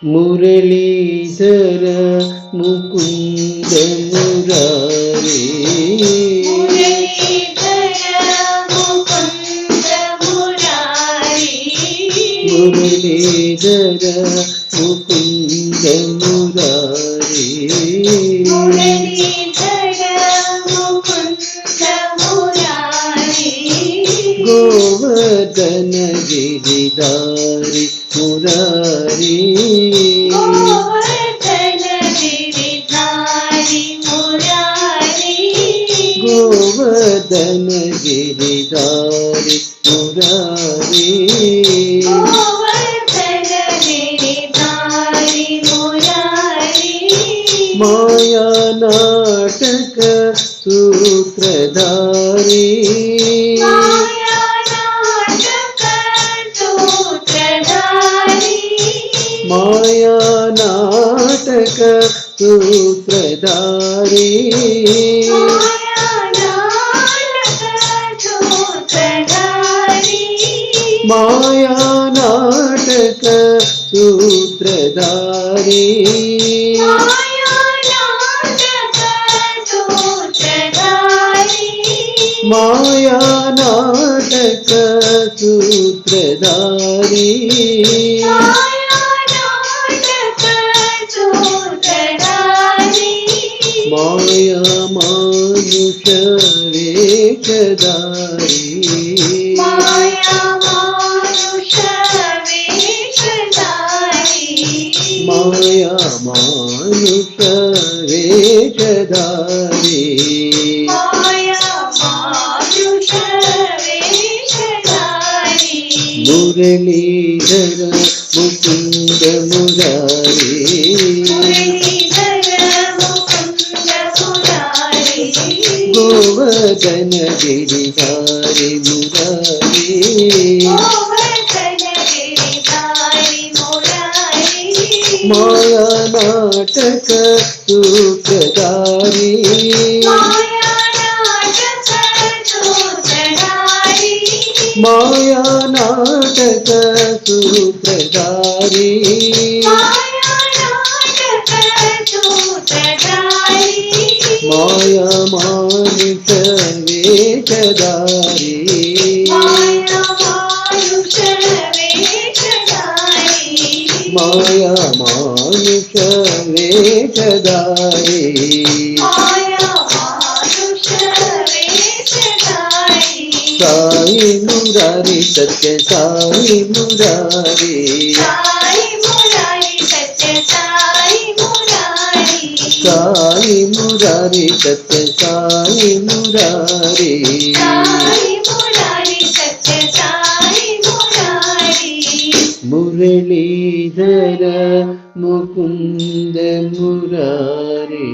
మురళీధర ముకుంద మురారి మురళీధర ముకుంద మురారి గోవర్ధన గిరిధారి మురారి గోవర్ధన గిరిధారి మురారి మాయా నాటక సూత్రధారి మాయా నాటక సూత్రధారి మాయా నాటక సూత్రధారి మాయా నాటక సూత్రధారి మాయా మానుష వేషధారి మాయా మానుష వేషధారి మురళీధర ముకుంద మురారి గోవర్ధన గిరిధారి మురారి మాయా నాటక సూత్రధారి మాయా నాటక సూత్రధారి మాయా మానుష వేషధారి మాయా మానుష వేషధారి సాయి మురారి సత్య సాయి మురారి సాయి మురారి సత్య సాయి మురారి మురళీధర ముకుంద మురారి